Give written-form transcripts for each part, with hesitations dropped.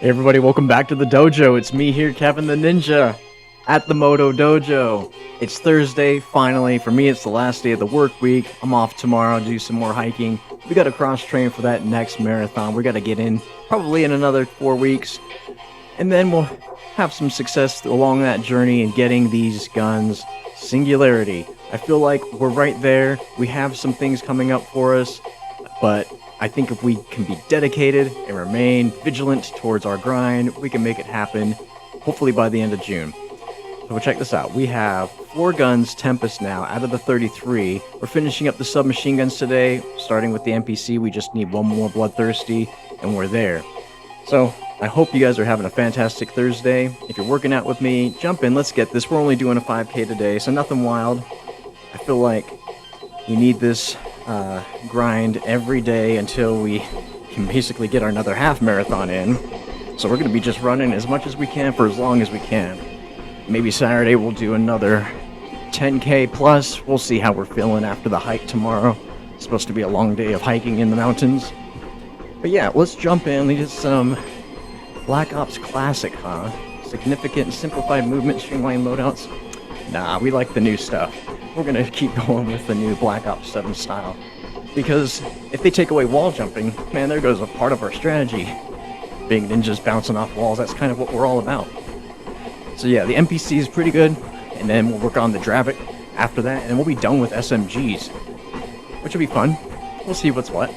Hey everybody, welcome back to the dojo. It's me here, Kevin the Ninja, at the Moto Dojo. It's Thursday, finally. For me, it's the last day of the work week. I'm off tomorrow to do some more hiking. We gotta cross-train for that next marathon. We gotta get in probably in another 4 weeks. And then we'll have some success along that journey in getting these guns. Singularity. I feel like we're right there. We have some things coming up for us, but I think if we can be dedicated and remain vigilant towards our grind, we can make it happen, hopefully by the end of June. So check this out. We have 4 guns Tempest now out of the 33. We're finishing up the submachine guns today, starting with the NPC. We just need one more Bloodthirsty, and we're there. So I hope you guys are having a fantastic Thursday. If you're working out with me, jump in. Let's get this. We're only doing a 5K today, so nothing wild. I feel like we need this grind every day until we can basically get our another half marathon in. So we're going to be just running as much as we can for as long as we can. Maybe Saturday we'll do another 10K plus. We'll see how we're feeling after the hike tomorrow. It's supposed to be a long day of hiking in the mountains. But yeah, let's jump in. We did some Black Ops Classic, huh? Significant and simplified movement, streamlined loadouts. Nah, we like the new stuff. We're going to keep going with the new Black Ops 7 style. Because if they take away wall jumping, man, there goes a part of our strategy. Being ninjas bouncing off walls, that's kind of what we're all about. So yeah, the NPC is pretty good, and then we'll work on the Dravik after that, and we'll be done with SMGs, which will be fun. We'll see what's what.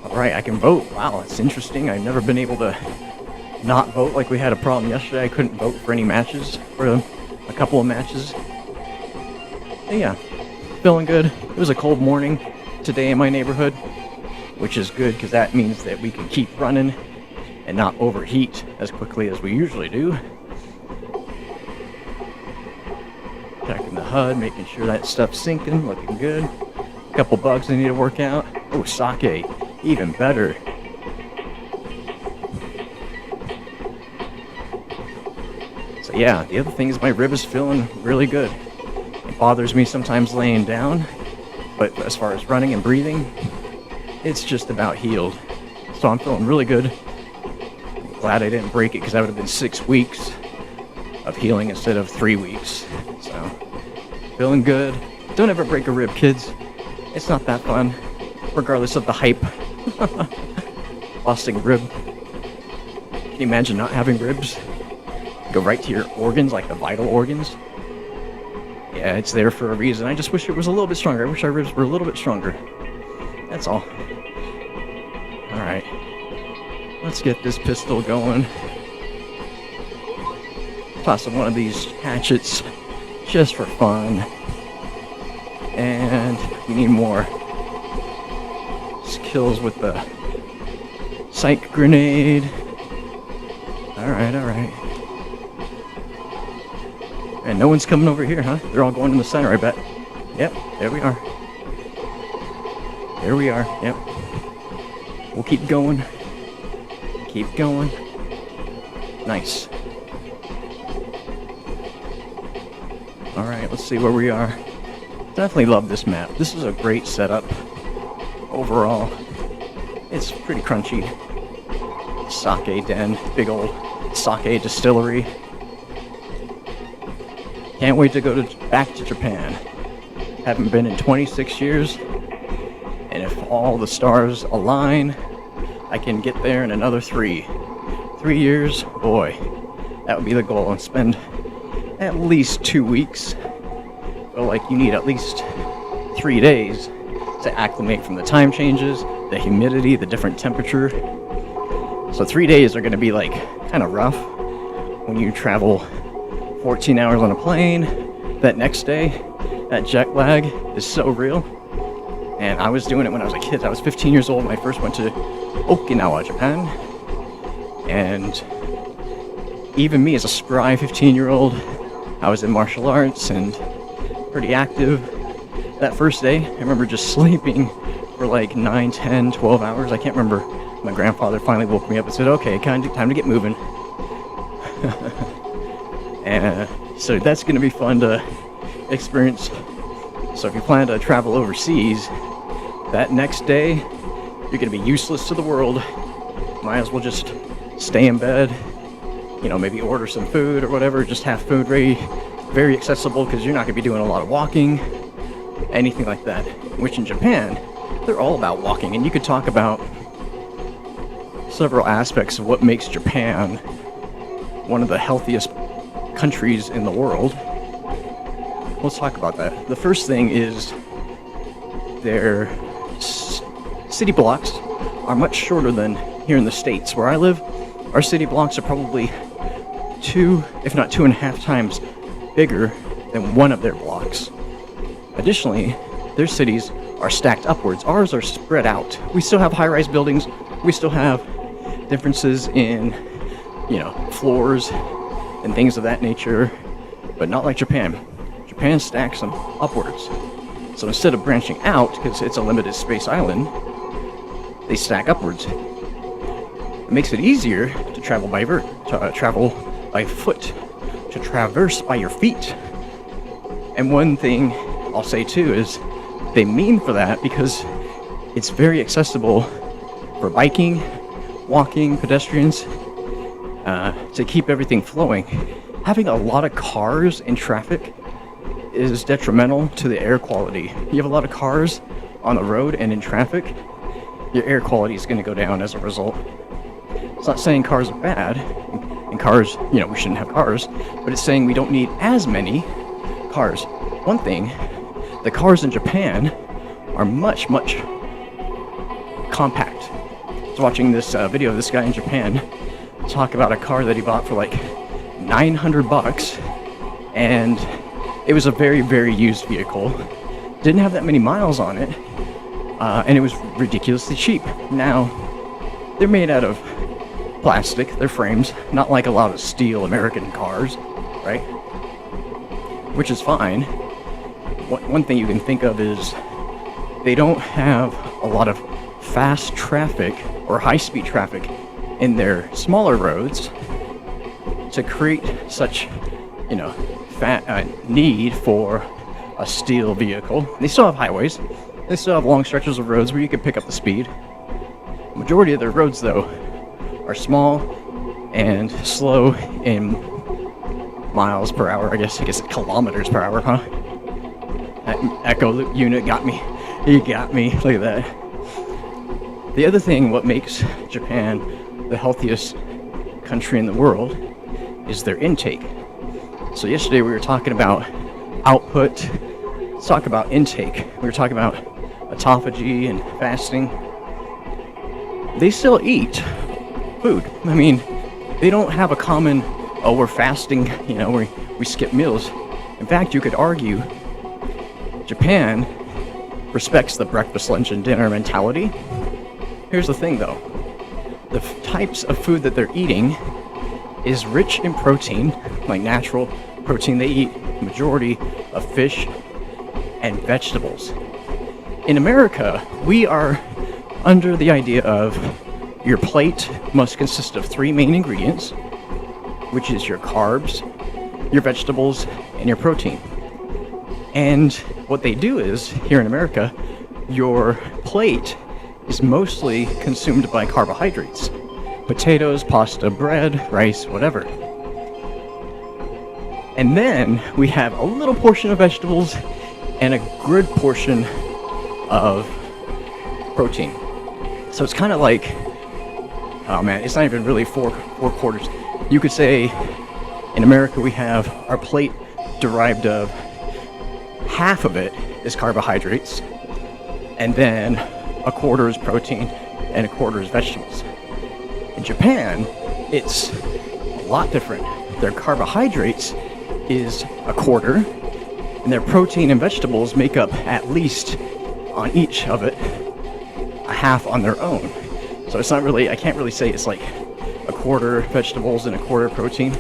Alright, I can vote. Wow, that's interesting. I've never been able to not vote. Like we had a problem yesterday. I couldn't vote for any matches, for a couple of matches. But yeah, feeling good. It was a cold morning today in my neighborhood, which is good because that means that we can keep running and not overheat as quickly as we usually do. Checking the HUD, making sure that stuff's sinking, looking good. A couple bugs I need to work out. Oh, sake, even better. So yeah, the other thing is my rib is feeling really good. It bothers me sometimes laying down, but as far as running and breathing, it's just about healed. So I'm feeling really good. Glad I didn't break it because that would have been 6 weeks of healing instead of 3 weeks. So, feeling good. Don't ever break a rib, kids. It's not that fun, regardless of the hype. Busting a rib. Can you imagine not having ribs? Go right to your organs, like the vital organs. Yeah, it's there for a reason. I just wish it was a little bit stronger. I wish our ribs were a little bit stronger. That's all. Alright. Let's get this pistol going. Toss one of these hatchets just for fun. And we need more skills with the psych grenade. Alright, alright. And no one's coming over here, huh? They're all going in the center, I bet. Yep, there we are. There we are, yep. We'll keep going. Keep going. Nice. Alright, let's see where we are. Definitely love this map. This is a great setup. Overall. It's pretty crunchy. Sake den. Big old sake distillery. Can't wait to go back to Japan. Haven't been in 26 years. And if all the stars align, I can get there in another 3. 3 years, boy, that would be the goal. And spend at least 2 weeks. Feel like you need at least 3 days to acclimate from the time changes, the humidity, the different temperature. So 3 days are going to be like kind of rough when you travel 14 hours on a plane. That next day, that jet lag is so real. And I was doing it when I was a kid. I was 15 years old when I first went to Okinawa, Japan. And even me as a spry 15-year-old, I was in martial arts and pretty active. That first day, I remember just sleeping for like 9, 10, 12 hours. I can't remember. My grandfather finally woke me up and said, okay, time to get moving. And so that's going to be fun to experience. So if you plan to travel overseas, that next day, you're going to be useless to the world. Might as well just stay in bed, maybe order some food or whatever, just have food ready, very accessible, because you're not going to be doing a lot of walking, anything like that. Which in Japan, they're all about walking, and you could talk about several aspects of what makes Japan one of the healthiest countries in the world. Let's talk about that. The first thing is their city blocks are much shorter than here in the States. Where I live, our city blocks are probably 2, if not 2.5 times bigger than one of their blocks. Additionally, their cities are stacked upwards. Ours are spread out. We still have high-rise buildings. We still have differences in, floors and things of that nature, but not like Japan. Japan stacks them upwards. So instead of branching out, because it's a limited space island, they stack upwards. It makes it easier to travel by foot, to traverse by your feet. And one thing I'll say too is they mean for that because it's very accessible for biking, walking, pedestrians, to keep everything flowing. Having a lot of cars in traffic is detrimental to the air quality. You have a lot of cars on the road and in traffic, your air quality is going to go down as a result. It's not saying cars are bad, and cars, we shouldn't have cars, but it's saying we don't need as many cars. One thing, the cars in Japan are much, much compact. I was watching this video of this guy in Japan talk about a car that he bought for like $900, and it was a very, very used vehicle. Didn't have that many miles on it, and it was ridiculously cheap. Now, they're made out of plastic, their frames, not like a lot of steel American cars, right? Which is fine. One thing you can think of is they don't have a lot of fast traffic or high-speed traffic in their smaller roads to create such, need for a steel vehicle. They still have highways. They still have long stretches of roads where you can pick up the speed. The majority of their roads, though, are small and slow in miles per hour. I guess kilometers per hour, huh? That echo unit got me. He got me. Look at that. The other thing, what makes Japan the healthiest country in the world, is their intake. So yesterday we were talking about output. Let's talk about intake. We were talking about autophagy and fasting. They still eat food. I mean, they don't have a common, we're fasting, we skip meals. In fact, you could argue Japan respects the breakfast, lunch, and dinner mentality. Here's the thing, though. The types of food that they're eating is rich in protein, like natural protein. They eat the majority of fish and vegetables. In America, we are under the idea of your plate must consist of 3 main ingredients, which is your carbs, your vegetables, and your protein. And what they do is, here in America, your plate is mostly consumed by carbohydrates. Potatoes, pasta, bread, rice, whatever. And then we have a little portion of vegetables and a good portion of protein. So it's kind of like, it's not even really four quarters. You could say in America we have our plate derived of half of it is carbohydrates, and then a quarter is protein, and a quarter is vegetables. In In Japan, it's a lot different. Their carbohydrates is a quarter, and their protein and vegetables make up at least on each of it a half on their own. So it's not really, I can't really say it's like a quarter vegetables and a quarter protein.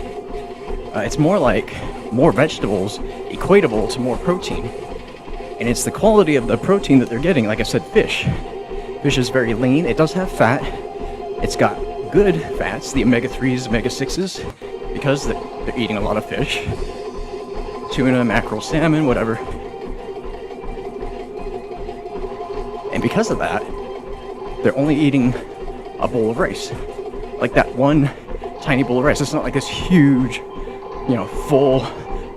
It's more like more vegetables equatable to more protein. And it's the quality of the protein that they're getting. Like I said, fish. Fish is very lean. It does have fat. It's got good fats, the omega-3s, omega-6s, because they're eating a lot of fish. Tuna, mackerel, salmon, whatever. And because of that, they're only eating a bowl of rice. Like that one tiny bowl of rice. It's not like this huge, full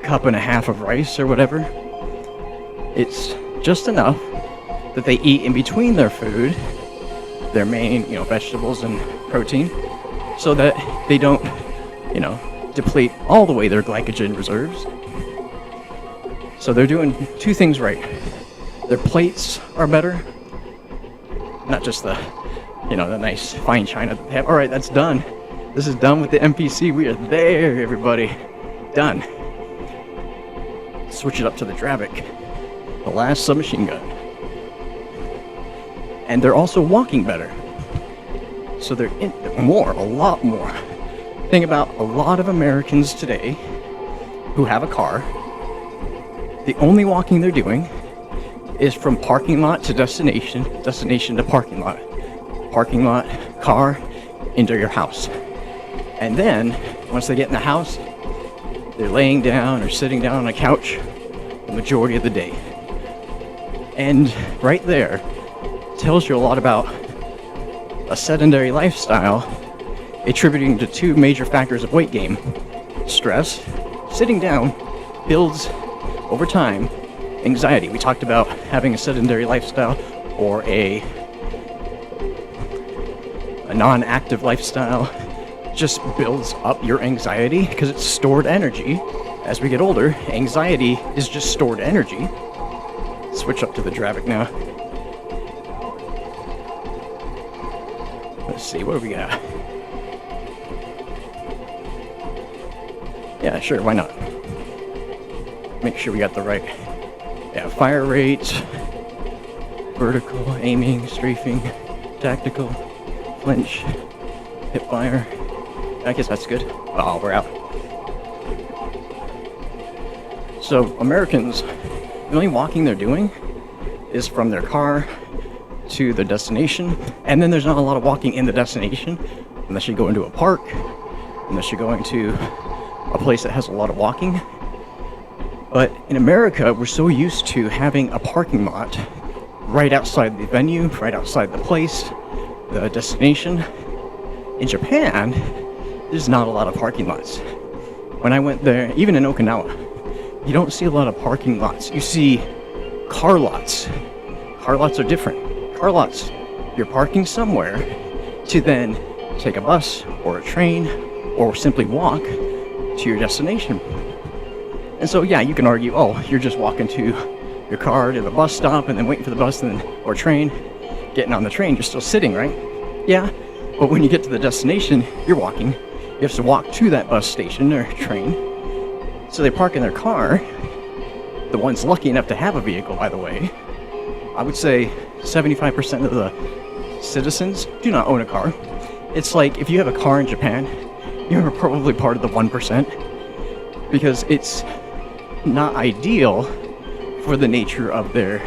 cup and a half of rice or whatever. It's just enough that they eat in between their food, their main, vegetables and protein, so that they don't, deplete all the way their glycogen reserves. So they're doing two things right. Their plates are better, not just the nice fine china that they have. All right, that's done. This is done with the MPC. We are there, everybody. Done. Switch it up to the Dravik, the last submachine gun. And they're also walking better. So they're in a lot more. Think about a lot of Americans today who have a car. The only walking they're doing is from parking lot to destination, destination to parking lot, car, into your house. And then, once they get in the house, they're laying down or sitting down on a couch the majority of the day. And right there tells you a lot about a sedentary lifestyle, attributing to two major factors of weight gain. Stress, sitting down, builds over time anxiety. We talked about having a sedentary lifestyle or a non-active lifestyle just builds up your anxiety because it's stored energy. As we get older, anxiety is just stored energy. Switch up to the Dravik now. Let's see, what do we got? Yeah, sure, why not? Make sure we got the right, fire rate, vertical, aiming, strafing, tactical, flinch, hip fire. I guess that's good. Oh, we're out. So Americans, the only walking they're doing is from their car to the destination, and then there's not a lot of walking in the destination unless you go into a park, unless you're going to a place that has a lot of walking. But in America, we're so used to having a parking lot right outside the venue, right outside the place, the destination. In Japan, there's not a lot of parking lots. When I went there, even in Okinawa, you don't see a lot of parking lots. You see car lots. Car lots are different. Car lots, you're parking somewhere to then take a bus or a train or simply walk to your destination. And so, yeah, you can argue, oh, you're just walking to your car to the bus stop and then waiting for the bus or train, getting on the train, you're still sitting, right? Yeah, but when you get to the destination, you're walking. You have to walk to that bus station or train. So they park in their car. The ones lucky enough to have a vehicle, by the way, I would say 75% of the citizens do not own a car. It's like if you have a car in Japan, you're probably part of the 1%, because it's not ideal for the nature of their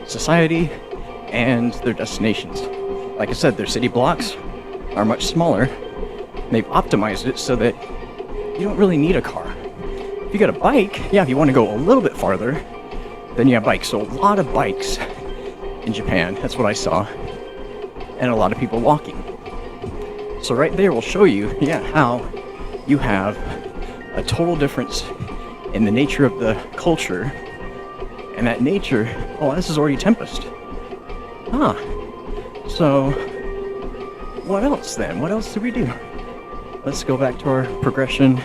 society and their destinations. Like I said, their city blocks are much smaller. They've optimized it so that you don't really need a car. If you got a bike, yeah, if you want to go a little bit farther, then you have bikes. So a lot of bikes in Japan, that's what I saw, and a lot of people walking. So right there will show you, how you have a total difference in the nature of the culture, and that nature, this is already Tempest. So what else then? What else do we do? Let's go back to our progression,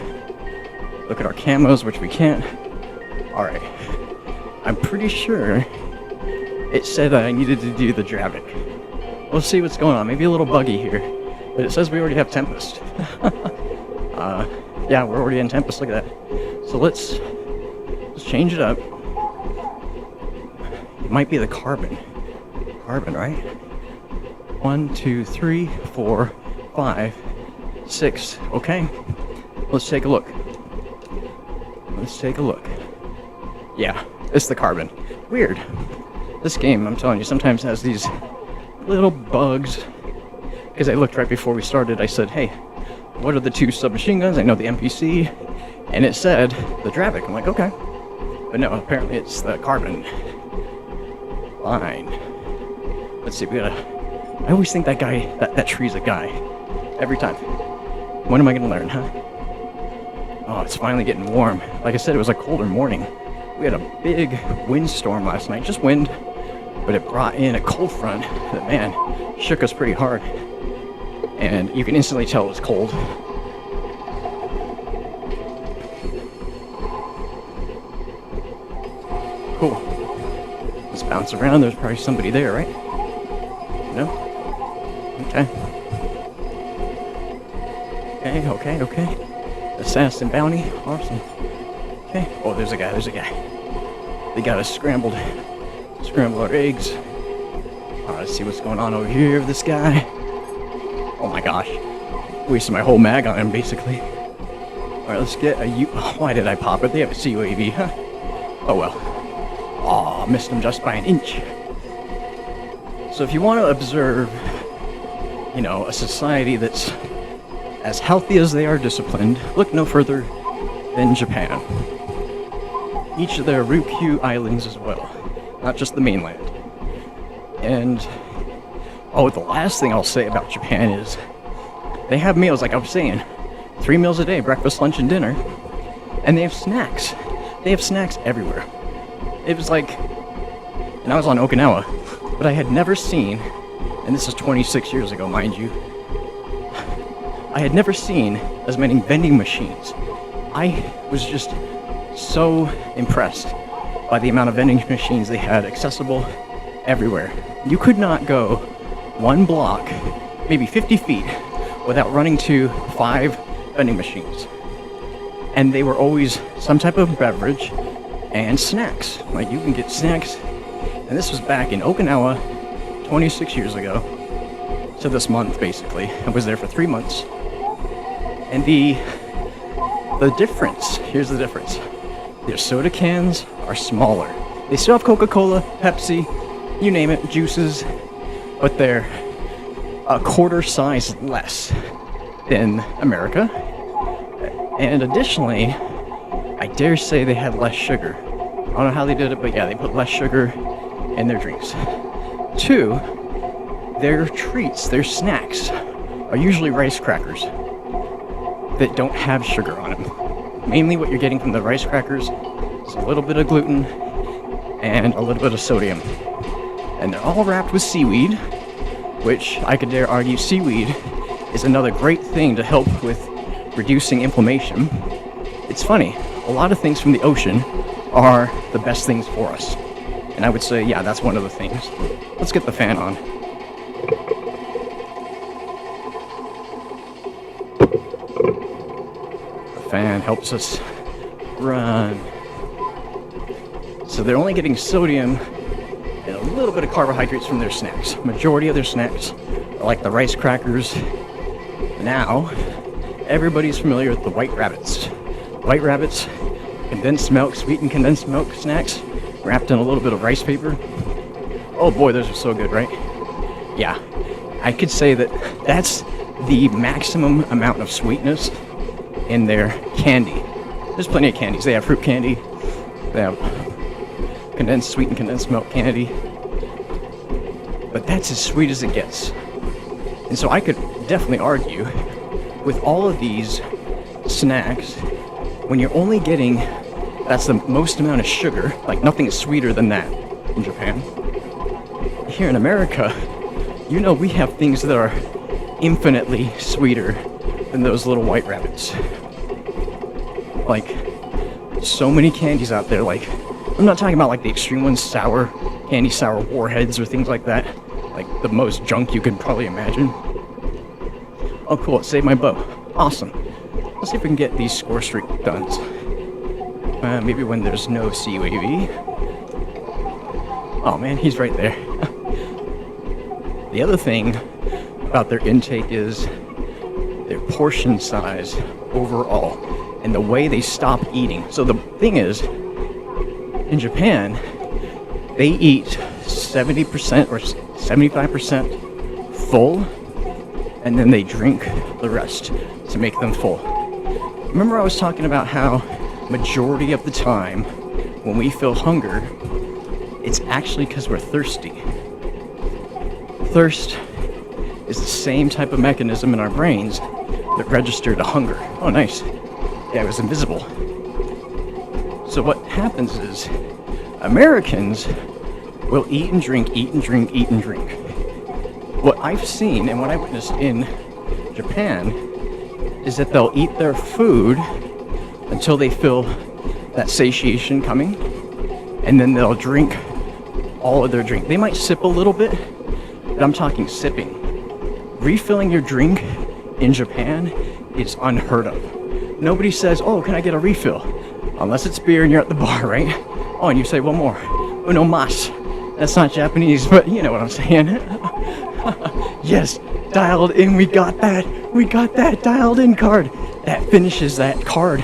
look at our camos, which we can't. Alright, I'm pretty sure it said that I needed to do the Dravik. We'll see what's going on. Maybe a little buggy here. But it says we already have Tempest. Yeah, we're already in Tempest. Look at that. So let's change it up. It might be the carbon. Carbon, right? 1, 2, 3, 4, 5, 6. Okay. Let's take a look. Let's take a look. Yeah, it's the carbon. Weird. This game, I'm telling you, sometimes has these little bugs. Because I looked right before we started, I said, hey, what are the 2 submachine guns? I know the MPC. And it said the Dravik. I'm like, okay. But no, apparently it's the carbon. Fine. Let's see, we gotta... I always think that guy, that tree's a guy. Every time. When am I gonna learn, huh? Oh, it's finally getting warm. Like I said, it was a colder morning. We had a big windstorm last night. Just wind. But it brought in a cold front that, man, shook us pretty hard. And you can instantly tell it was cold. Cool. Let's bounce around. There's probably somebody there, right? No? Okay. Okay. Assassin bounty. Awesome. Okay. Oh, there's a guy. They got us scrambled. Scramble our eggs. Let's see what's going on over here with this guy. Oh my gosh. Wasted my whole mag on him, basically. Alright, let's get a Why did I pop it? They have a CUAV, huh? Oh well. Aw, missed him just by an inch. So if you want to observe, you know, a society that's as healthy as they are disciplined, look no further than Japan. Each of their Ryukyu islands as well, not just the mainland. And the last thing I'll say about Japan is they have meals, like I was saying, 3 meals a day, breakfast, lunch, and dinner, and they have snacks. They have snacks everywhere. It was like, and I was on Okinawa, but I had never seen, and this is 26 years ago, mind you, I had never seen as many vending machines. I was just so impressed by the amount of vending machines they had accessible everywhere. You could not go 1 block, maybe 50 feet, without running to 5 vending machines. And they were always some type of beverage and snacks. Like, you can get snacks. And this was back in Okinawa 26 years ago. So this month, basically. I was there for 3 months. And the difference, here's the difference. Their soda cans are smaller. They still have Coca-Cola, Pepsi, you name it, juices, but they're a quarter size less than America. And additionally, I dare say they had less sugar. I don't know how they did it, but yeah, they put less sugar in their drinks. 2, their treats, their snacks, are usually rice crackers that don't have sugar on them. Mainly what you're getting from the rice crackers is a little bit of gluten and a little bit of sodium. And they're all wrapped with seaweed, which I could dare argue seaweed is another great thing to help with reducing inflammation. It's funny, a lot of things from the ocean are the best things for us. And I would say, yeah, that's one of the things. Let's get the fan on. The fan helps us run. So they're only getting sodium and a little bit of carbohydrates from their snacks. Majority of their snacks are like the rice crackers. Now, everybody's familiar with the White Rabbits. White Rabbits, condensed milk, sweetened condensed milk snacks, wrapped in a little bit of rice paper. Oh boy, those are so good, right? Yeah, I could say that that's the maximum amount of sweetness in their candy. There's plenty of candies. They have fruit candy. They have sweetened condensed milk candy. But that's as sweet as it gets. And so I could definitely argue with all of these snacks, when you're only getting, that's the most amount of sugar, like nothing is sweeter than that in Japan. Here in America, you know, we have things that are infinitely sweeter than those little White Rabbits. Like, so many candies out there, like, I'm not talking about like the extreme ones, sour candy, sour warheads or things like that, like the most junk you could probably imagine. Oh, cool. It saved my bow. Awesome. Let's see if we can get these score streak done. Maybe when there's no CUAV. Oh man, he's right there. The other thing about their intake is their portion size overall and the way they stop eating. So the thing is, in Japan, they eat 70% or 75% full, and then they drink the rest to make them full. Remember I was talking about how majority of the time when we feel hunger, it's actually because we're thirsty. Thirst is the same type of mechanism in our brains that register to hunger. Oh, nice. Yeah, it was invisible. So what happens is Americans will eat and drink, eat and drink, eat and drink. What I've seen and what I witnessed in Japan is that they'll eat their food until they feel that satiation coming, and then they'll drink all of their drink. They might sip a little bit, but I'm talking sipping. Refilling your drink in Japan is unheard of. Nobody says, oh, can I get a refill? Unless it's beer and you're at the bar, right? Oh, and you say one more. Uno mas. That's not Japanese, but you know what I'm saying. Yes, dialed in, we got that. We got that dialed in card. That finishes that card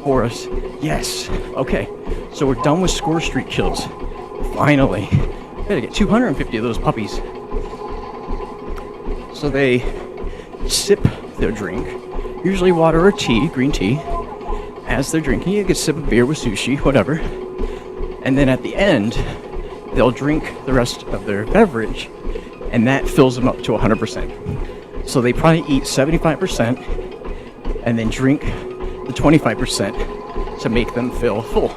for us. Yes. Okay, so we're done with score streak kills. Finally. Gotta get 250 of those puppies. So they sip their drink, usually water or tea, green tea, as they're drinking. You could sip a beer with sushi, whatever. And then at the end, they'll drink the rest of their beverage, and that fills them up to 100%. So they probably eat 75% and then drink the 25% to make them feel full.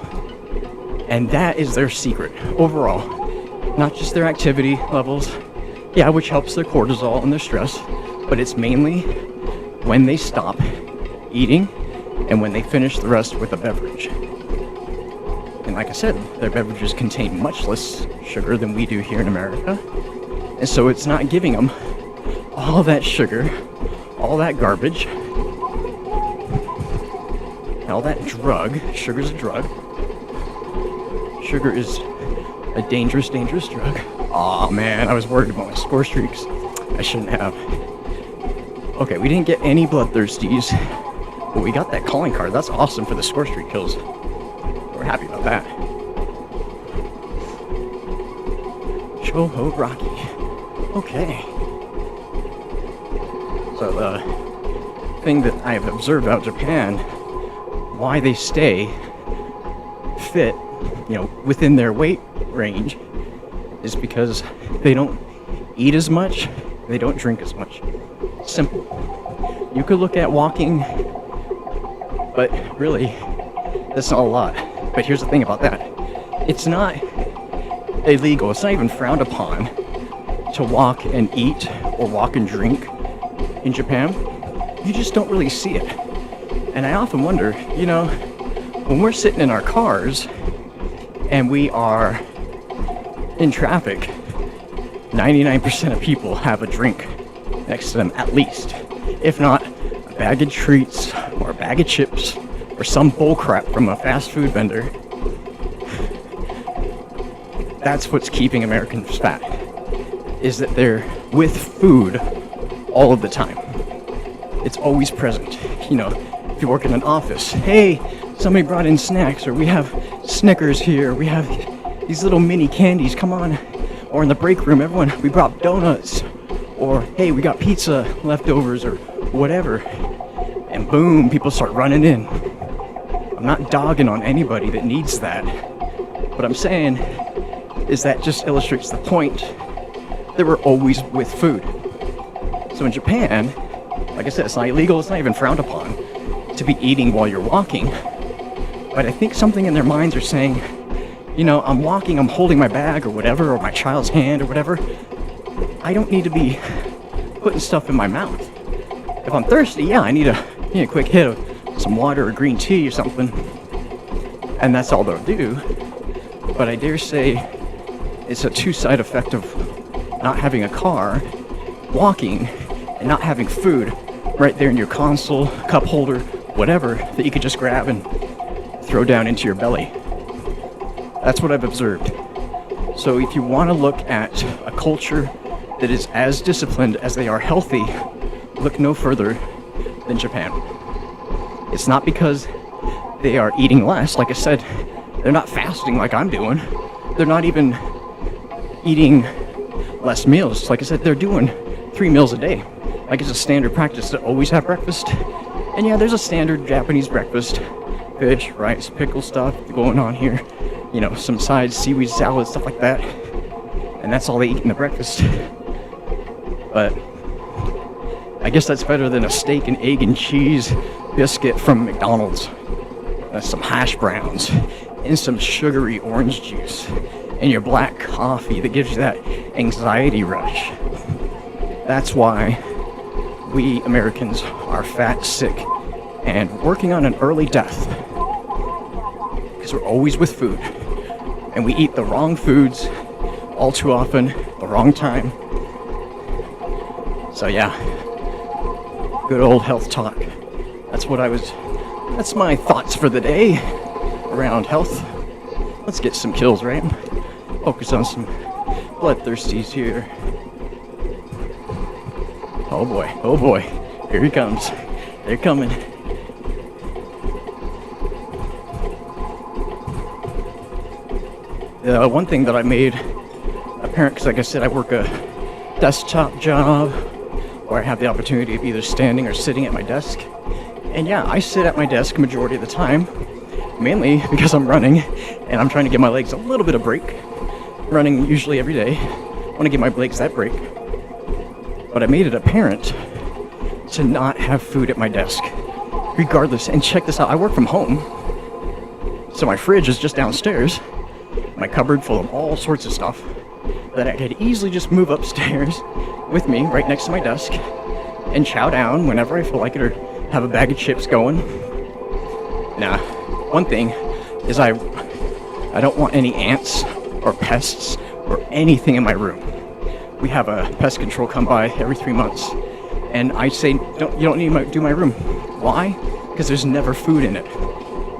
And that is their secret overall. Not just their activity levels, yeah, which helps their cortisol and their stress, but it's mainly when they stop eating and when they finish the rest with a beverage. And like I said, their beverages contain much less sugar than we do here in America. And so it's not giving them all that sugar, all that garbage, all that drug. Sugar's a drug. Sugar is a dangerous, dangerous drug. Aw, man, I was worried about my score streaks. I shouldn't have. Okay, we didn't get any bloodthirsties, but we got that calling card. That's awesome for the score streak kills. We're happy about that. Choho Rocky. Okay. So the thing that I have observed about Japan, why they stay fit, within their weight range, is because they don't eat as much, they don't drink as much. Simple. You could look at walking, but really, that's not a lot. But here's the thing about that. It's not illegal, it's not even frowned upon to walk and eat or walk and drink in Japan. You just don't really see it. And I often wonder, when we're sitting in our cars and we are in traffic, 99% of people have a drink next to them at least. If not, a bag of treats or a bag of chips or some bull crap from a fast food vendor. That's what's keeping Americans fat, is that they're with food all of the time. It's always present. If you work in an office, hey, somebody brought in snacks, or we have Snickers here, we have these little mini candies, come on. Or in the break room, everyone, we brought donuts, or hey, we got pizza leftovers, or whatever. And boom, people start running in. I'm not dogging on anybody that needs that. What I'm saying is that just illustrates the point that we're always with food. So in Japan, like I said, it's not illegal, it's not even frowned upon to be eating while you're walking. But I think something in their minds are saying, I'm walking, I'm holding my bag or whatever, or my child's hand or whatever. I don't need to be putting stuff in my mouth. If I'm thirsty, yeah, I need a quick hit of some water or green tea or something. And that's all they'll do. But I dare say it's a two-side effect of not having a car, walking, and not having food right there in your console, cup holder, whatever, that you could just grab and throw down into your belly. That's what I've observed. So if you want to look at a culture that is as disciplined as they are healthy, look no further than Japan. It's not because they are eating less. Like I said, they're not fasting like I'm doing. They're not even eating less meals. Like I said, they're doing 3 meals a day. Like it's a standard practice to always have breakfast. And yeah, there's a standard Japanese breakfast. Fish, rice, pickle stuff going on here. You know, some sides, seaweed salad, stuff like that. And that's all they eat in the breakfast. But I guess that's better than a steak and egg and cheese biscuit from McDonald's. Some hash browns and some sugary orange juice and your black coffee that gives you that anxiety rush. That's why we Americans are fat, sick, and working on an early death. Because we're always with food. And we eat the wrong foods all too often, the wrong time. So yeah, good old health talk. That's my thoughts for the day around health. Let's get some kills, right? Focus on some bloodthirsties here. Oh boy, here he comes. They're coming. One thing that I made apparent, because like I said, I work a desktop job where I have the opportunity of either standing or sitting at my desk. And yeah, I sit at my desk majority of the time, mainly because I'm running and I'm trying to give my legs a little bit of break. Running usually every day. I want to give my legs that break. But I made it apparent to not have food at my desk, regardless. And check this out, I work from home, so my fridge is just downstairs. My cupboard full of all sorts of stuff that I could easily just move upstairs with me right next to my desk and chow down whenever I feel like it, or have a bag of chips going. Now, one thing is I don't want any ants or pests or anything in my room. We have a pest control come by every 3 months, and I say, you don't need to do my room. Why? Because there's never food in it.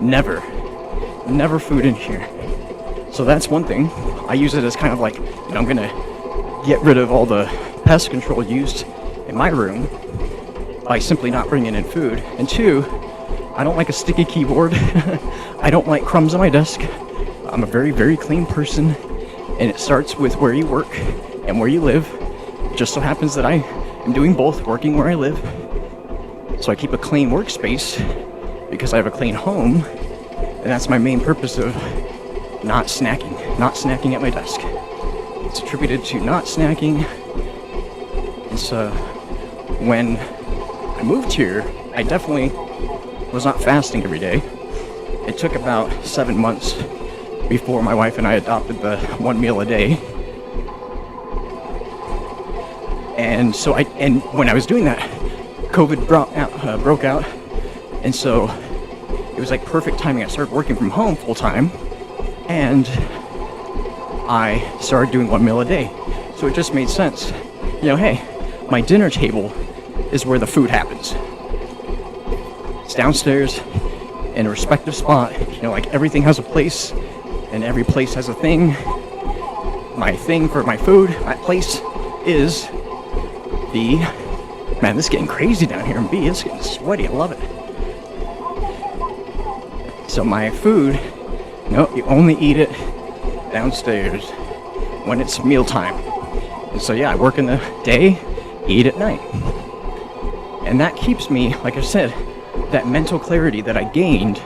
Never food in here. So that's one thing. I use it as kind of like, I'm gonna get rid of all the pest control used in my room by simply not bringing in food. And 2, I don't like a sticky keyboard. I don't like crumbs on my desk. I'm a very, very clean person, and it starts with where you work and where you live. It just so happens that I am doing both, working where I live. So I keep a clean workspace because I have a clean home, and that's my main purpose of not snacking at my desk. It's attributed to not snacking. And so when I moved here, I definitely was not fasting every day. It took about 7 months before my wife and I adopted the 1 meal a day. And so when I was doing that, COVID broke out, and so it was like perfect timing. I started working from home full time, and I started doing 1 meal a day. So it just made sense. Hey, my dinner table is where the food happens. It's downstairs in a respective spot. Like everything has a place, and every place has a thing. My thing for my food, that place is man, this is getting crazy down here in B. It's getting sweaty. I love it. So my food, you only eat it downstairs when it's mealtime. And so yeah, I work in the day, eat at night. And that keeps me, like I said, that mental clarity that I gained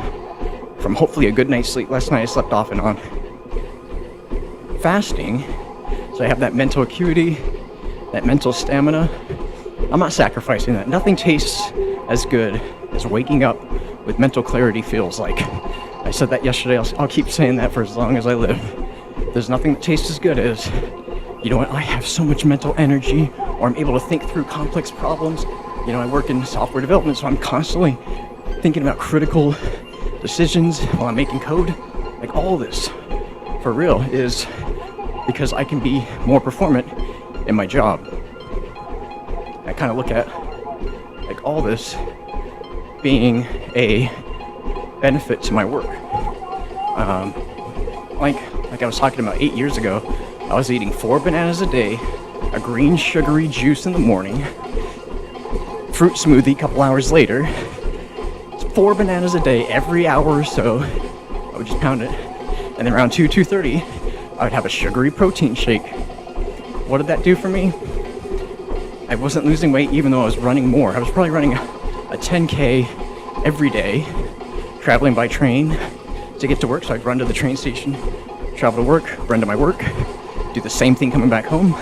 from hopefully a good night's sleep. Last night I slept off and on. Fasting, so I have that mental acuity, that mental stamina. I'm not sacrificing that. Nothing tastes as good as waking up with mental clarity feels like. I said that yesterday, I'll keep saying that for as long as I live. There's nothing that tastes as good as, I have so much mental energy, or I'm able to think through complex problems. I work in software development, so I'm constantly thinking about critical decisions while I'm making code. Like all this, for real, is because I can be more performant in my job. I kind of look at all this being a benefit to my work. Like I was talking about 8 years ago, I was eating 4 bananas a day, a green sugary juice in the morning, fruit smoothie a couple hours later. It's 4 bananas a day every hour or so. I would just pound it. And then around 2:30, I would have a sugary protein shake. What did that do for me? I wasn't losing weight even though I was running more. I was probably running a 10K every day, traveling by train to get to work. So I'd run to the train station, travel to work, run to my work, do the same thing coming back home,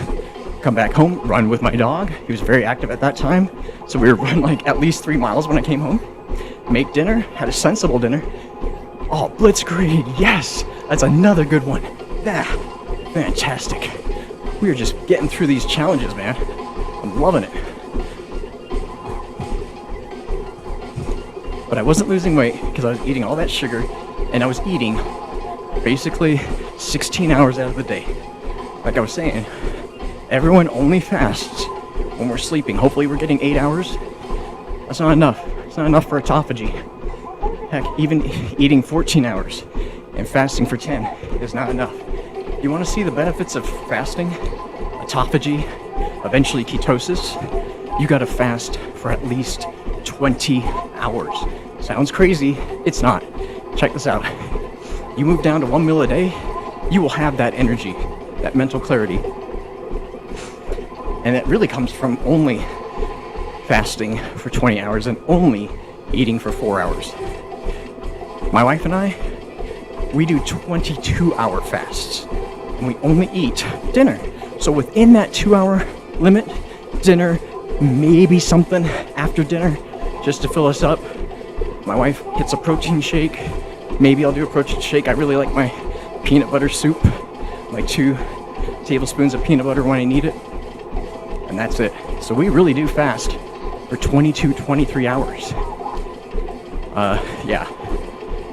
come back home, run with my dog. He was very active at that time. So we would run like at least 3 miles when I came home, make dinner, had a sensible dinner. Oh, blitzkrieg, yes, that's another good one. Fantastic. We are just getting through these challenges, man. I'm loving it. But I wasn't losing weight because I was eating all that sugar, and I was eating basically 16 hours out of the day. Like I was saying, everyone only fasts when we're sleeping. Hopefully we're getting 8 hours. That's not enough. It's not enough for autophagy. Heck, even eating 14 hours and fasting for 10 is not enough. You want to see the benefits of fasting, autophagy, eventually ketosis? You gotta fast for at least 20 hours. Sounds crazy, it's not. Check this out. You move down to 1 meal a day, you will have that energy, that mental clarity. And it really comes from only fasting for 20 hours and only eating for 4 hours. My wife and I, we do 22-hour fasts, and we only eat dinner. So within that 2-hour limit, dinner, maybe something after dinner, just to fill us up. My wife hits a protein shake. Maybe I'll do a protein shake. I really like my peanut butter soup, like 2 tablespoons of peanut butter when I need it, and that's it. So we really do fast for 22, 23 hours. Yeah.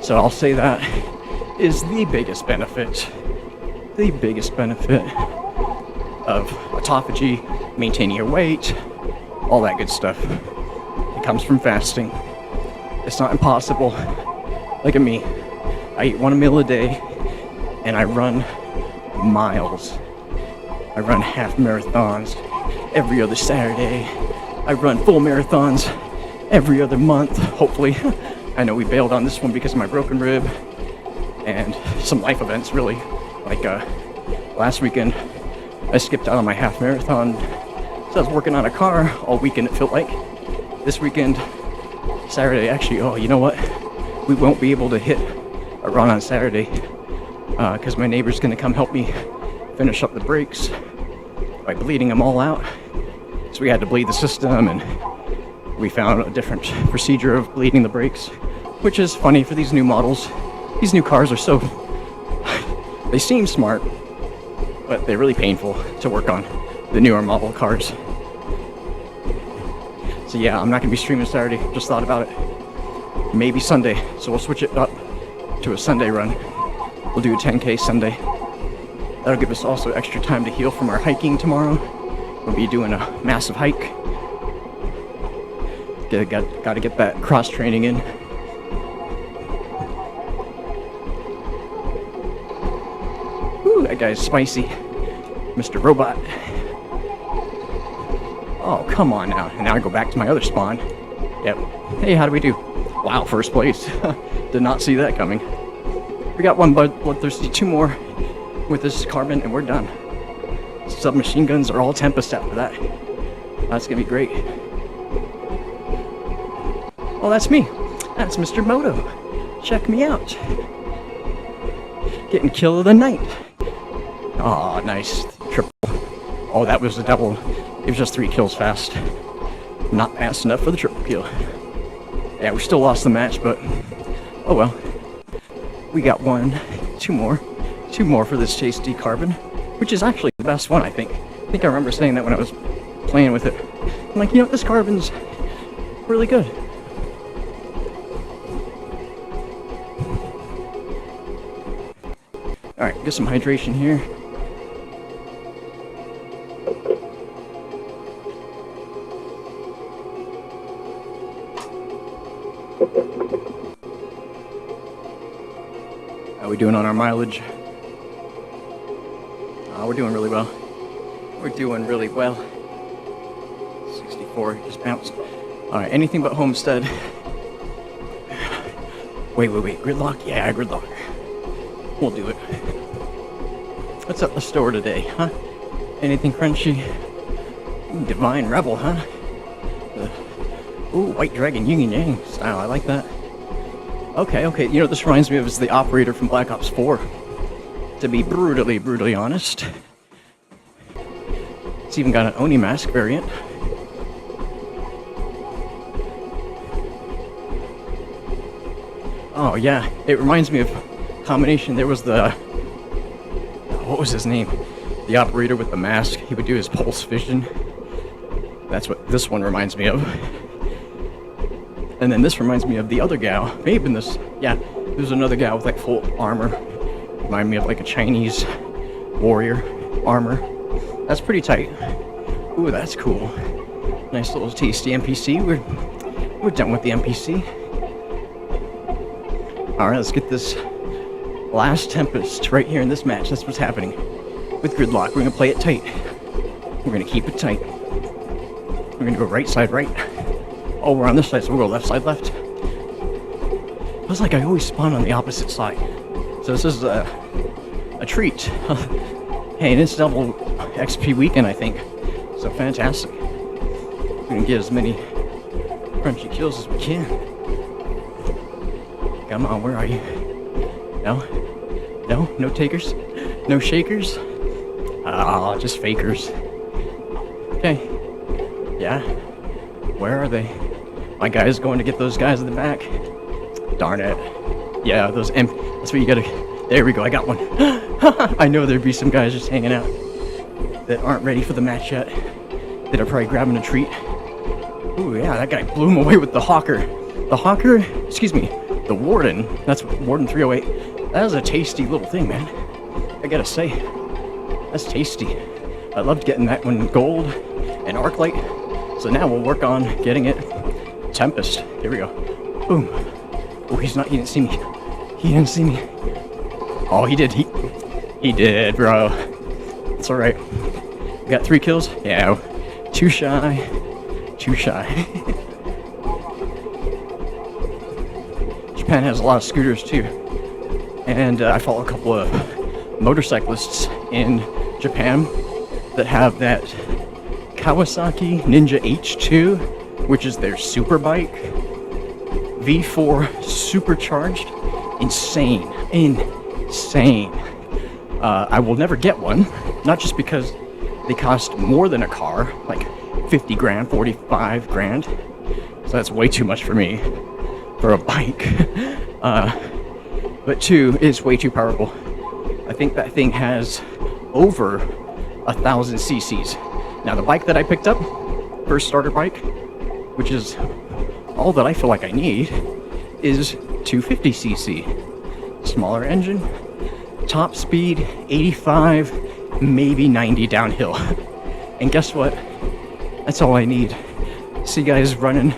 So I'll say that is the biggest benefit of autophagy, maintaining your weight, all that good stuff. It comes from fasting. It's not impossible. Look at me. I eat 1 meal a day and I run miles. I run half marathons every other Saturday. I run full marathons every other month, hopefully. I know we bailed on this one because of my broken rib and some life events, really. Like last weekend, I skipped out on my half marathon. So I was working on a car all weekend, it felt like. This weekend, Saturday, actually, oh, you know what? We won't be able to hit a run on Saturday because my neighbor's gonna come help me finish up the brakes by bleeding them all out. So we had to bleed the system, and we found a different procedure of bleeding the brakes, which is funny for these new models. These new cars are so, they seem smart, but they're really painful to work on, the newer model cars. So yeah, I'm not gonna be streaming Saturday, just thought about it. Maybe Sunday, so we'll switch it up to a Sunday run. We'll do a 10K Sunday. That'll give us also extra time to heal from our hiking tomorrow. We'll be doing a massive hike. Gotta get that cross training in. Ooh, that guy's spicy. Mr. Robot. Oh, come on now. And now I go back to my other spawn. Yep. Hey, how do we do? Wow, first place. Did not see that coming. We got one bloodthirsty, 2 more with this carbon, and we're done. Submachine guns are all Tempest after that. That's gonna be great. Oh, that's me. That's Mr. Moto. Check me out. Getting kill of the night. Oh, nice. Triple. Oh, that was a double. It was just 3 kills fast. Not fast enough for the triple kill. Yeah, we still lost the match, but oh well. We got 2 more for this Chase D Carbon, which is actually the best one, I think. I think I remember saying that when I was playing with it. I'm like, you know, this Carbon's really good. Alright, get some hydration here. How we doing on our mileage? We're doing really well. We're doing really well. 64, just bounced. Alright, anything but Homestead. Wait. Gridlock? Yeah, gridlock. We'll do it. What's at the store today, huh? Anything crunchy? Ooh, Divine Rebel, huh? Ooh, White Dragon Yin and Yang style. I like that. Okay. You know, this reminds me of the operator from Black Ops 4. To be brutally honest. It's even got an Oni mask variant. Oh yeah, it reminds me of combination. There was what was his name? The operator with the mask. He would do his pulse vision. That's what this one reminds me of. And then this reminds me of the other gal. Maybe in this, yeah, there's another gal with like full armor. Remind me of like a Chinese warrior armor. That's pretty tight. Ooh, that's cool. Nice little tasty NPC. We're done with the NPC. Alright, let's get this last Tempest right here in this match. That's what's happening. With Gridlock, we're gonna play it tight. We're gonna keep it tight. We're gonna go right side right. Oh, we're on this side, so we'll go left side left. Feels like I always spawn on the opposite side. So this is a treat. Hey, and it's double XP weekend, I think. So fantastic. We're gonna get as many crunchy kills as we can. Come on, where are you? No takers? No shakers? Ah, just fakers. Okay. Yeah. Where are they? My guy's going to get those guys in the back. Darn it. Yeah, those that's what you gotta... There we go, I got one. I know there'd be some guys just hanging out that aren't ready for the match yet. That are probably grabbing a treat. Ooh, yeah, that guy blew him away with the Hawker. The Hawker? Excuse me. The Warden. That's Warden 308. That was a tasty little thing, man. I gotta say. That's tasty. I loved getting that one gold and Arclight. So now we'll work on getting it Tempest. Here we go. Boom. Oh, he didn't see me. He didn't see me. Oh, he did. He did, bro. It's alright. We got 3 kills? Yeah. Too shy. Japan has a lot of scooters too. And I follow a couple of motorcyclists in Japan that have that Kawasaki Ninja H2, which is their super bike. V4 supercharged. Insane. I will never get one, not just because they cost more than a car, like 50 grand, 45 grand. So that's way too much for me for a bike. But 2, it's way too powerful. I think that thing has over 1,000 cc's. Now the bike that I picked up, first starter bike, which is all that I feel like I need, is 250cc. Smaller engine, top speed 85, maybe 90 downhill. And guess what? That's all I need. See guys running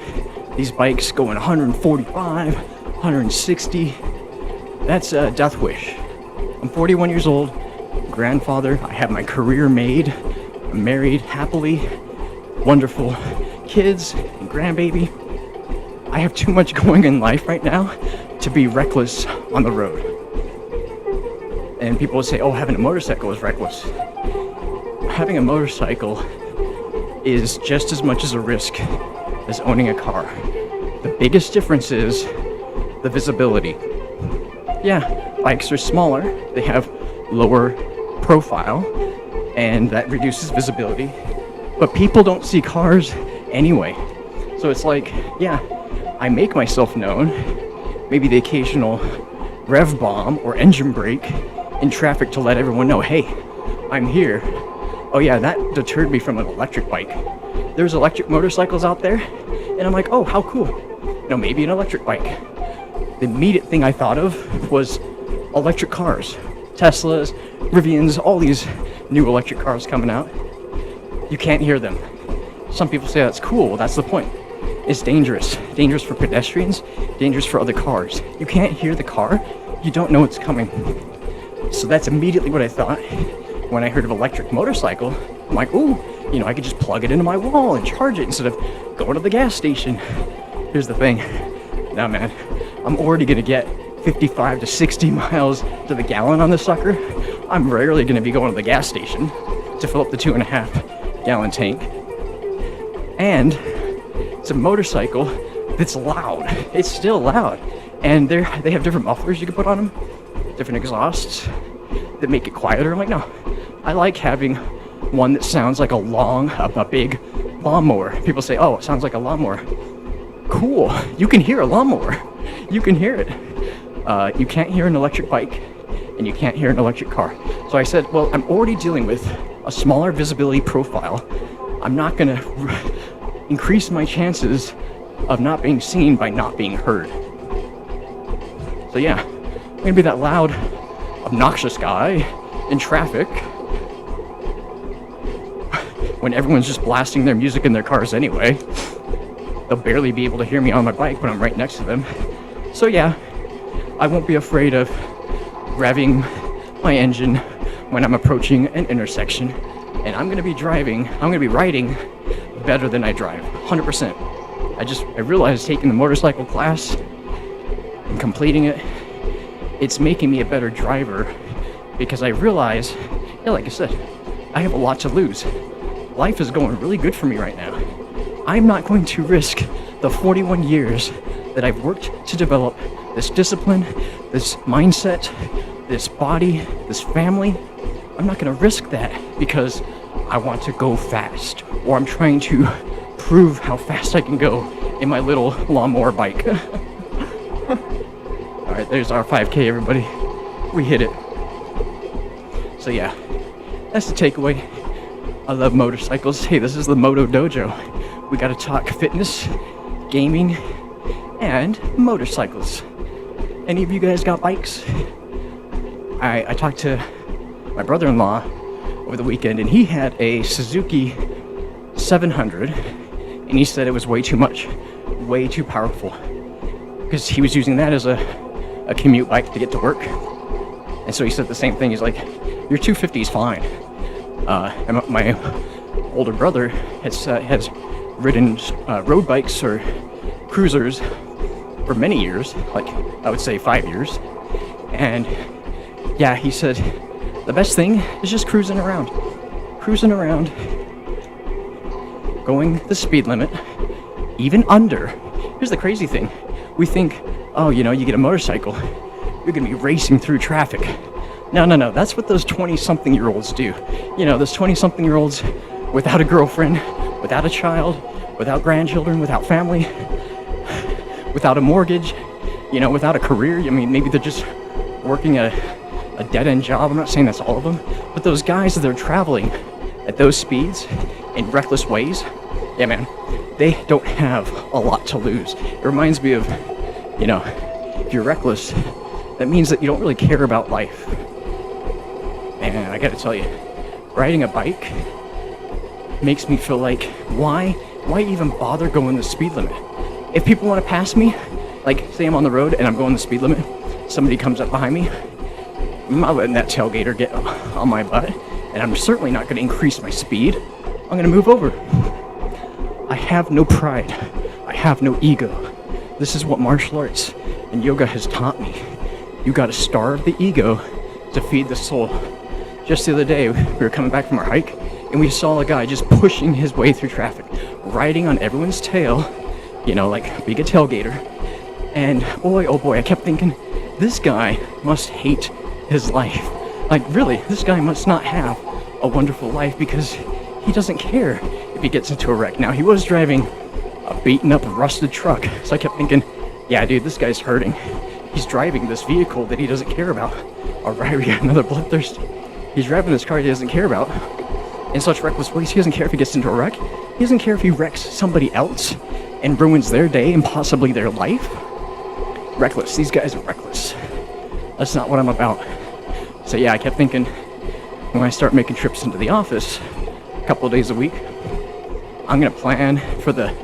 these bikes going 145, 160. That's a death wish. I'm 41 years old, grandfather. I have my career made. I'm married happily, wonderful kids and grandbaby. I have too much going in life right now to be reckless on the road. And people would say, oh, having a motorcycle is reckless. Having a motorcycle is just as much as a risk as owning a car. The biggest difference is the visibility. Yeah, bikes are smaller, they have lower profile, and that reduces visibility. But people don't see cars anyway. So it's like, yeah, I make myself known, maybe the occasional rev bomb or engine brake in traffic to let everyone know, hey, I'm here. Oh yeah, that deterred me from an electric bike. There's electric motorcycles out there, and I'm like, oh, how cool. You know, maybe an electric bike. The immediate thing I thought of was electric cars. Teslas, Rivians, all these new electric cars coming out. You can't hear them. Some people say that's cool, well, that's the point. is dangerous. Dangerous for pedestrians, dangerous for other cars. You can't hear the car, you don't know it's coming. So that's immediately what I thought when I heard of electric motorcycle. I'm like, ooh, you know, I could just plug it into my wall and charge it instead of going to the gas station. Here's the thing. Now, man, I'm already gonna get 55 to 60 miles to the gallon on this sucker. I'm rarely gonna be going to the gas station to fill up the 2.5 gallon tank. And it's a motorcycle that's loud. It's still loud. And they have different mufflers you can put on them, different exhausts that make it quieter. I'm like, no, I like having one that sounds like a big lawnmower. People say, oh, it sounds like a lawnmower. Cool, you can hear a lawnmower. You can hear it. You can't hear an electric bike, and you can't hear an electric car. So I said, well, I'm already dealing with a smaller visibility profile. I'm not gonna increase my chances of not being seen by not being heard. So yeah, I'm gonna be that loud, obnoxious guy in traffic when everyone's just blasting their music in their cars anyway. They'll barely be able to hear me on my bike when I'm right next to them. So yeah, I won't be afraid of revving my engine when I'm approaching an intersection. And I'm gonna be riding better than I drive, 100%. I realized taking the motorcycle class and completing it, it's making me a better driver because I realize, yeah, like I said, I have a lot to lose. Life is going really good for me right now. I'm not going to risk the 41 years that I've worked to develop this discipline, this mindset, this body, this family. I'm not going to risk that because I want to go fast, or I'm trying to prove how fast I can go in my little lawnmower bike. Alright, there's our 5K, everybody. We hit it. So yeah, that's the takeaway. I love motorcycles. Hey, this is the Moto Dojo. We gotta talk fitness, gaming, and motorcycles. Any of you guys got bikes? I talked to my brother-in-law over the weekend, and he had a Suzuki 700, and he said it was way too much, way too powerful, because he was using that as a commute bike to get to work. And so he said the same thing. He's like, your 250 is fine. And my older brother has ridden road bikes or cruisers for many years, like I would say 5 years. And yeah, he said the best thing is just cruising around, going the speed limit, even under. Here's the crazy thing. We think, oh, you know, you get a motorcycle, you're gonna be racing through traffic. No, that's what those 20-something-year-olds do. You know, those 20-something-year-olds without a girlfriend, without a child, without grandchildren, without family, without a mortgage, you know, without a career. I mean, maybe they're just working a dead-end job. I'm not saying that's all of them, but those guys that are traveling at those speeds in reckless ways, yeah, man, they don't have a lot to lose. It reminds me of, you know, if you're reckless, that means that you don't really care about life. And I gotta tell you, riding a bike makes me feel like, why even bother going the speed limit? If people want to pass me, like say I'm on the road and I'm going the speed limit, somebody comes up behind me, I'm not letting that tailgater get on my butt, and I'm certainly not going to increase my speed. I'm going to move over. I have no pride. I have no ego. This is what martial arts and yoga has taught me. You got to starve the ego to feed the soul. Just the other day, we were coming back from our hike, and we saw a guy just pushing his way through traffic, riding on everyone's tail, you know, like being a tailgater. And boy, oh boy, I kept thinking, this guy must hate his life. Like, really, this guy must not have a wonderful life because he doesn't care if he gets into a wreck. Now, he was driving a beaten up, rusted truck, so I kept thinking, yeah, dude, this guy's hurting. He's driving this vehicle that he doesn't care about. Alright, we got another bloodthirst. He's driving this car he doesn't care about in such reckless ways. He doesn't care if he gets into a wreck. He doesn't care if he wrecks somebody else and ruins their day and possibly their life. Reckless. These guys are reckless. That's not what I'm about. So yeah, I kept thinking, when I start making trips into the office a couple of days a week, I'm gonna plan for the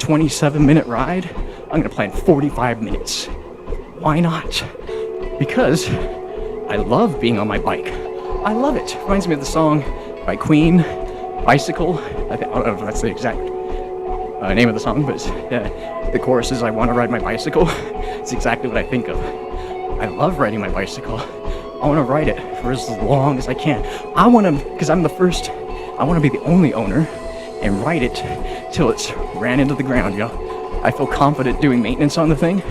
27-minute ride, I'm gonna plan 45 minutes. Why not? Because I love being on my bike. I love it. Reminds me of the song by Queen, Bicycle. I don't know if that's the exact name of the song, but the chorus is, I want to ride my bicycle. It's exactly what I think of. I love riding my bicycle. I want to ride it for as long as I can. I want to, because I'm the first, I want to be the only owner and ride it till it's ran into the ground, yo. I feel confident doing maintenance on the thing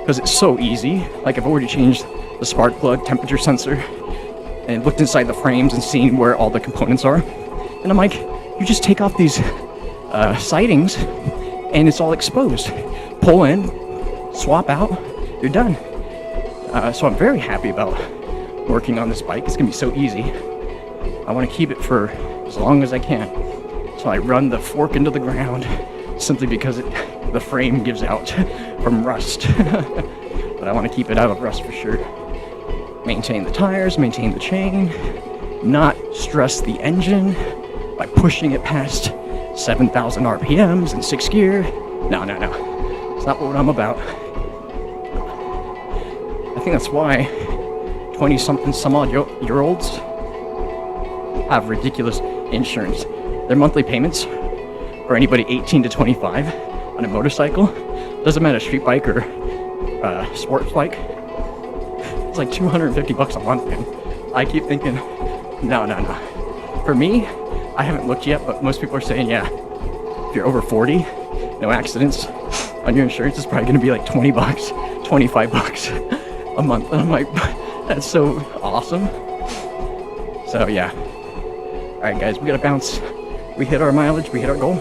because it's so easy. Like, I've already changed the spark plug, temperature sensor, and looked inside the frames and seen where all the components are. And I'm like, you just take off these sidings and it's all exposed. Pull in, swap out, you're done. So I'm very happy about working on this bike. It's gonna be so easy. I want to keep it for as long as I can. So I run the fork into the ground simply because the frame gives out from rust. But I want to keep it out of rust for sure. Maintain the tires, maintain the chain, not stress the engine by pushing it past 7,000 RPMs in 6th gear. No. It's not what I'm about. I think that's why 20-something some odd year olds have ridiculous insurance. Their monthly payments for anybody 18 to 25 on a motorcycle, doesn't matter street bike or sports bike, it's like $250 a month, man. I keep thinking, no. For me, I haven't looked yet, but most people are saying, yeah, if you're over 40, no accidents, on your insurance is probably gonna be like $20, $25 a month. And I'm like, that's so awesome. So yeah. All right, guys, we gotta bounce. We hit our mileage, we hit our goal.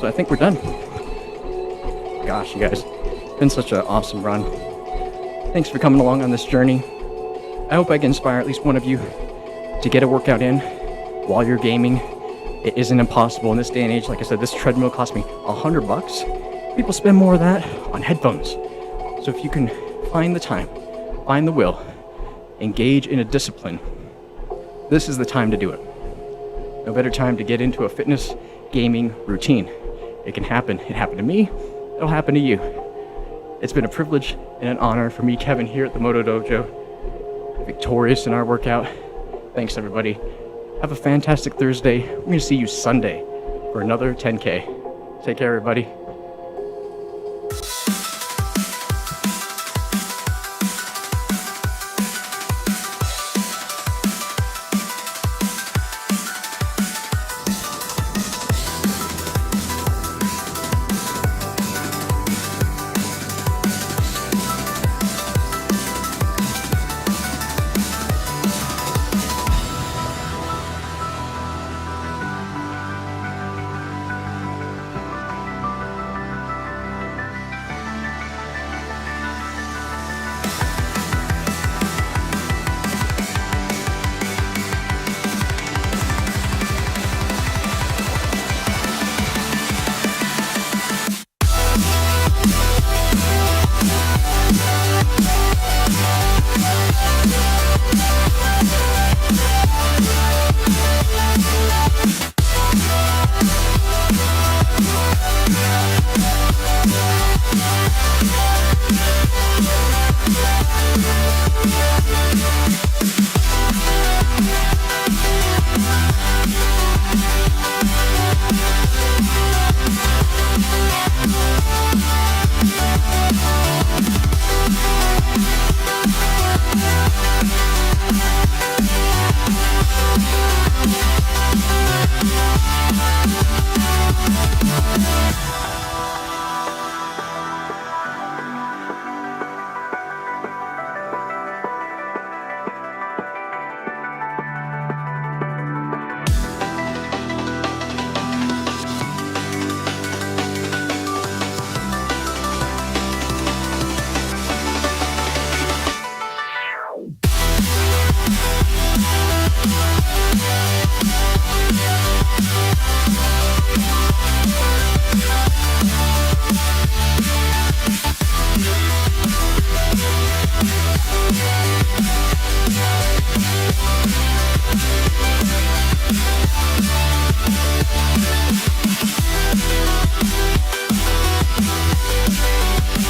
So I think we're done. Gosh, you guys, it's been such an awesome run. Thanks for coming along on this journey. I hope I can inspire at least one of you to get a workout in while you're gaming. It isn't impossible in this day and age. Like I said, this treadmill cost me $100. People spend more of that on headphones. So if you can find the time, find the will, engage in a discipline, this is the time to do it. No better time to get into a fitness gaming routine. It can happen. It happened to me. It'll happen to you. It's been a privilege and an honor for me, Kevin, here at the Moto Dojo, victorious in our workout. Thanks, everybody. Have a fantastic Thursday. We're going to see you Sunday for another 10K. Take care, everybody.